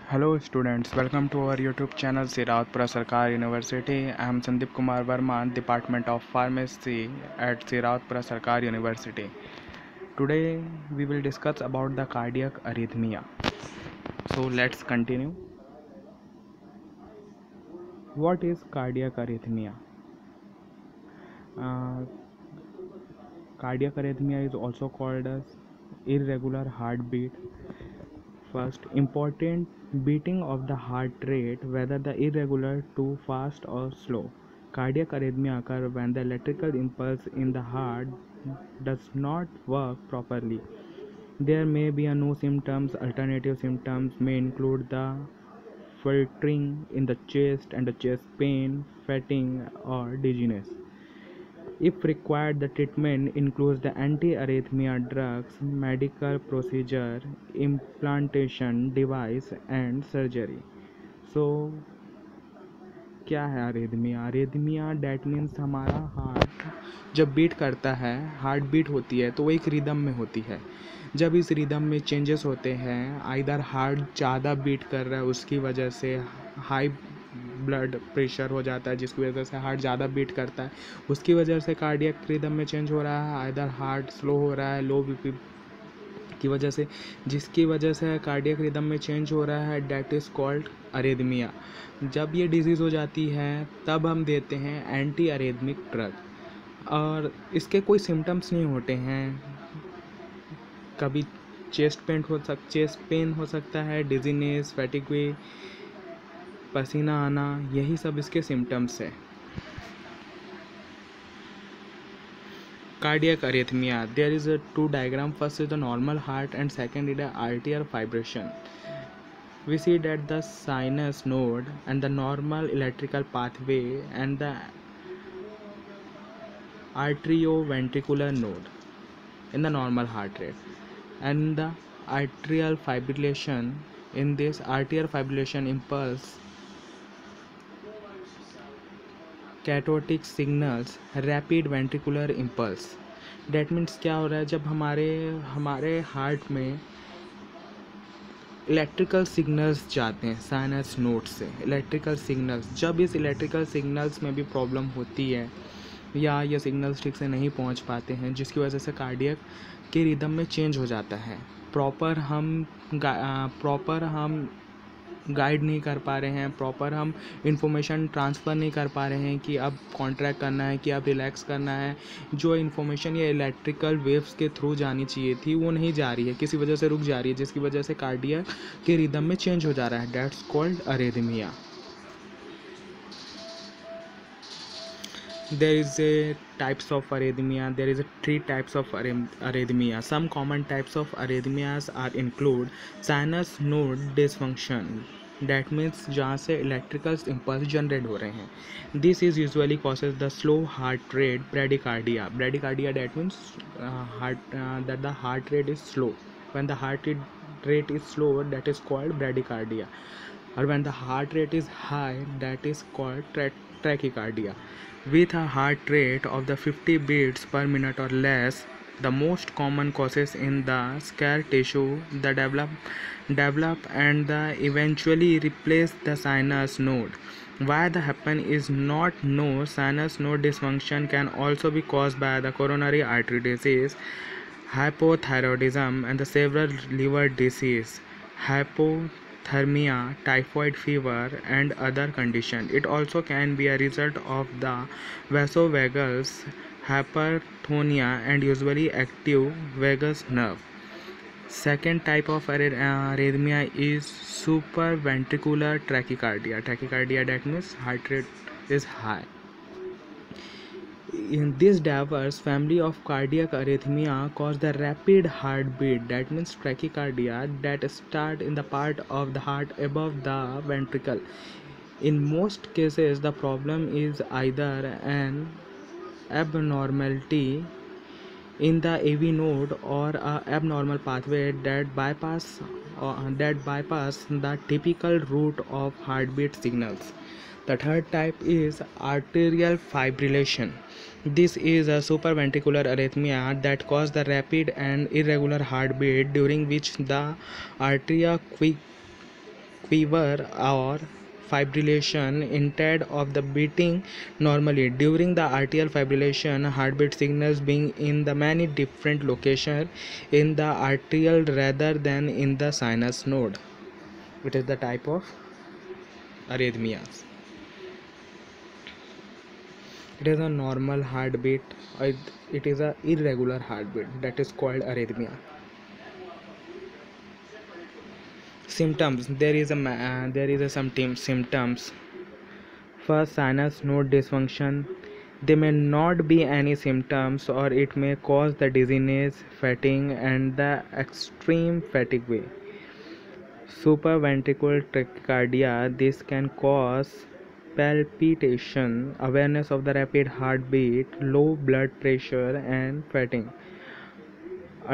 Hello students, welcome to our YouTube channel Siratpura Sarkar University. I am Sandeep Kumar Verma, Department of Pharmacy at Siratpura Sarkar University. Today we will discuss about the cardiac arrhythmia. So let's continue. What is cardiac arrhythmia? Uh, Cardiac arrhythmia is also called as irregular heartbeat. First, important beating of the heart rate, whether the irregular, too fast or slow. Cardiac arrhythmia occur when the electrical impulse in the heart does not work properly. There may be no symptoms. Alternative symptoms may include the fluttering in the chest and the chest pain, fatigue, or dizziness. If required, the treatment includes the anti-arrhythmia drugs, medical procedure, implantation device and surgery. So क्या है अरेदमिया? अरेदमिया that means हमारा heart जब beat करता है, heart beat होती है तो वो एक रिदम में होती है. जब इस रिदम में चेंजेस होते हैं, आइदर हार्ट ज़्यादा बीट कर रहा है उसकी वजह से हाई ब्लड प्रेशर हो जाता है, जिसकी वजह से हार्ट ज़्यादा बीट करता है, उसकी वजह से कार्डियक रिदम में चेंज हो रहा है. आइदर हार्ट स्लो हो रहा है लो बीपी की वजह से, जिसकी वजह से कार्डियक रिदम में चेंज हो रहा है, डैट इज़ कॉल्ड अरेदमिया. जब ये डिजीज़ हो जाती है तब हम देते हैं एंटी अरेदमिक ड्रग और इसके कोई सिम्टम्स नहीं होते हैं. कभी चेस्ट पेन हो सकता है, डिजीनेस, फैटिग, पसीना आना, यही सब इसके सिम्टम्स है. Cardiac arrhythmia, there is a two diagram. First is the normal heart and second is the arterial fibrillation. We see that the sinus node and the normal electrical pathway and the atrioventricular node in the normal heart rate, and the atrial fibrillation. In this arterial fibrillation impulse chaotic signals rapid ventricular impulse. That means क्या हो रहा है, जब हमारे heart में electrical signals जाते हैं sinus node से, इलेक्ट्रिकल सिग्नल्स, जब इस इलेक्ट्रिकल सिग्नल्स में भी प्रॉब्लम होती है या ये सिग्नल्स ठीक से नहीं पहुंच पाते हैं, जिसकी वजह से कार्डियक के रिदम में चेंज हो जाता है. प्रॉपर हम गाइड नहीं कर पा रहे हैं, प्रॉपर हम इंफॉर्मेशन ट्रांसफ़र नहीं कर पा रहे हैं कि अब कॉन्ट्रैक्ट करना है कि अब रिलैक्स करना है. जो इन्फॉर्मेशन ये इलेक्ट्रिकल वेव्स के थ्रू जानी चाहिए थी वो नहीं जा रही है, किसी वजह से रुक जा रही है, जिसकी वजह से कार्डियक के रिदम में चेंज हो जा रहा है. That's called arrhythmia. There is a types of arrhythmia. There is a three types of arrhythmia. Some common types of arrhythmias are include sinus node dysfunction. That means जहाँ से electrical impulse generate हो रहे हैं. This is usually causes the slow heart rate, bradycardia. Bradycardia that means that the heart rate is slow. When the heart rate is slow, that is called bradycardia. Or when the heart rate is high, that is called tachycardia. With a heart rate of the 50 beats per minute or less, the most common causes in the scar tissue the develop and the eventually replace the sinus node. Why that happen is not known. Sinus node dysfunction can also be caused by the coronary artery disease, hypothyroidism, and the several liver disease, hypothermia, typhoid fever, and other conditions. It also can be a result of the vasovagal hypertonia and usually active vagus nerve. Second type of arrhythmia is supraventricular tachycardia. Tachycardia that means heart rate is high. In this diverse family of cardiac arrhythmia cause the rapid heartbeat, that means tachycardia, that start in the part of the heart above the ventricle. In most cases the problem is either an abnormality in the AV node or a abnormal pathway that bypass the typical route of heartbeat signals. The third type is arterial fibrillation. This is a supraventricular arrhythmia that causes the rapid and irregular heartbeat during which the arteria fever or fibrillation instead of the beating normally. During the atrial fibrillation, heartbeat signals being in the many different locations in the arterial rather than in the sinus node. It is the type of arrhythmias. It is a normal heartbeat. It is a irregular heartbeat, that is called arrhythmia. Symptoms. There is a some symptoms. First, sinus node dysfunction. There may not be any symptoms, or it may cause the dizziness, fatigue, and the extreme fatigue way. Supraventricular tachycardia. This can cause palpitation, awareness of the rapid heartbeat, low blood pressure, and fatigue.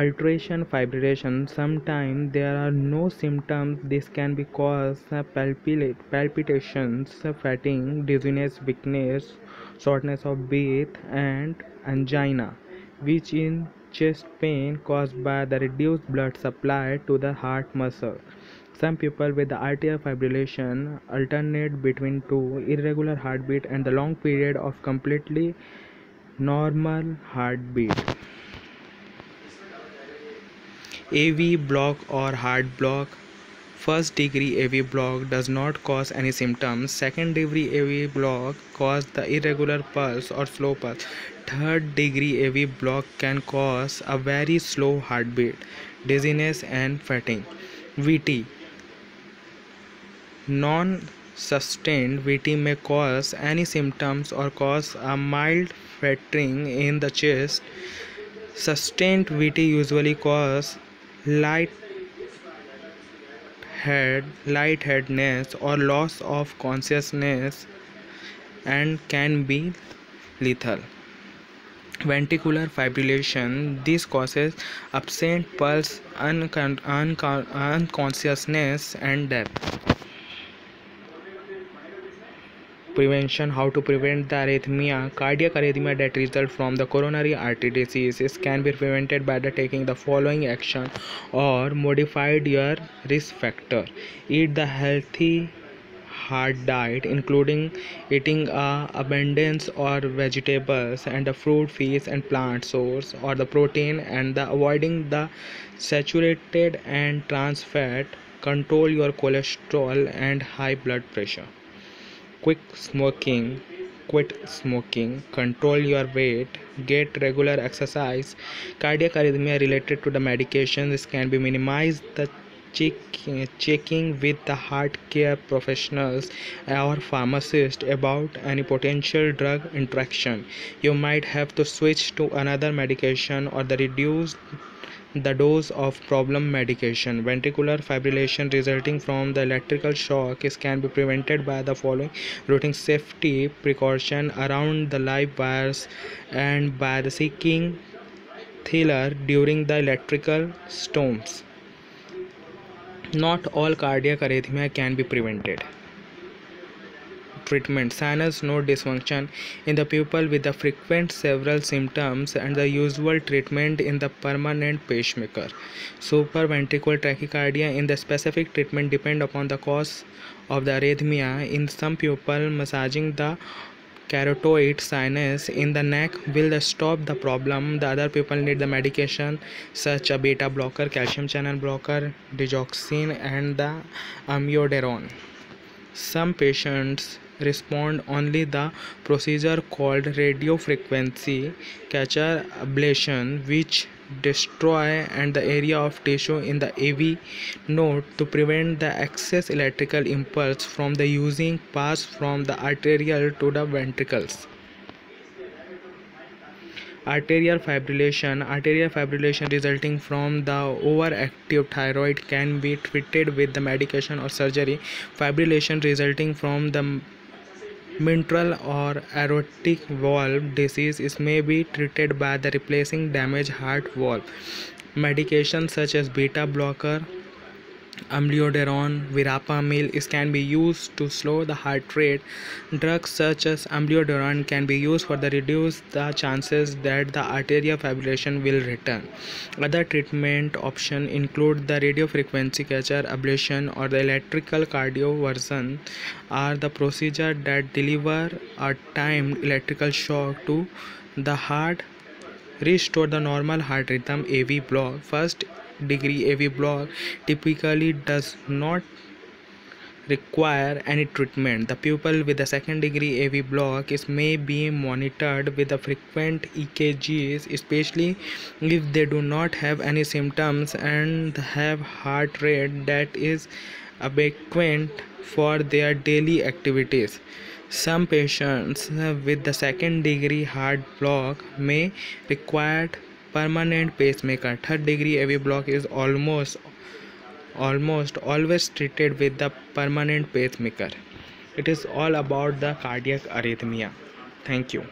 Alteration fibrillation. Sometimes there are no symptoms. This can be caused palpitations, fatigue, dizziness, weakness, shortness of breath, and angina, which is chest pain caused by the reduced blood supply to the heart muscle. Some people with the atrial fibrillation alternate between two irregular heartbeat and the long period of completely normal heartbeat. AV block or heart block. First degree AV block does not cause any symptoms. Second degree AV block causes the irregular pulse or slow pulse. Third degree AV block can cause a very slow heartbeat, dizziness, and fatigue. VT. Non-sustained VT may cause any symptoms or cause a mild fatigue in the chest. Sustained VT usually causes lightheadedness or loss of consciousness and can be lethal. Ventricular fibrillation. This causes absent pulse, unconsciousness, and death. Prevention. How to prevent the arrhythmia. Cardiac arrhythmia that result from the coronary artery diseases can be prevented by taking the following action or modified your risk factor. Eat the healthy heart diet, including eating abundance or vegetables and the fruit, fish, and plant source or the protein, and avoiding the saturated and trans fat. Control your cholesterol and high blood pressure. Quit smoking, control your weight, get regular exercise. Cardiac arrhythmia related to the medications can be minimized. The checking with the heart care professionals or pharmacist about any potential drug interaction. You might have to switch to another medication or reduce the dose of problem medication. Ventricular fibrillation resulting from the electrical shock can be prevented by the following routine safety precaution around the live wires and by the seeking thriller during the electrical storms. Not all cardiac arrhythmia can be prevented. Treatment. Sinus node dysfunction in the pupil with the frequent several symptoms and the usual treatment in the permanent pacemaker. Supraventricular tachycardia in the specific treatment depend upon the cause of the arrhythmia. In some pupil, massaging the carotid sinus in the neck will stop the problem. The other people need the medication such a beta blocker, calcium channel blocker, digoxin, and the amiodarone. Some patients respond only the procedure called radiofrequency catcher ablation, which destroy and the area of tissue in the AV node to prevent the excess electrical impulse from the using pass from the arterial to the ventricles. Arterial fibrillation resulting from the overactive thyroid can be treated with the medication or surgery. Fibrillation resulting from the mitral or aortic valve disease may be treated by the replacing damaged heart valve. Medications such as beta blocker amiodarone, verapamil can be used to slow the heart rate. Drugs such as amiodarone can be used for the reduce the chances that the arterial fibrillation will return. Other treatment options include the radiofrequency catheter ablation or the electrical cardioversion, are the procedure that deliver a timed electrical shock to the heart, restore the normal heart rhythm. AV block, first degree AV block typically does not require any treatment. The people with a second degree AV block may be monitored with a frequent EKGs, especially if they do not have any symptoms and have heart rate that is adequate for their daily activities. Some patients with the second degree heart block may require permanent pacemaker. Third degree AV block is almost always treated with the permanent pacemaker. It is all about the cardiac arrhythmia. Thank you.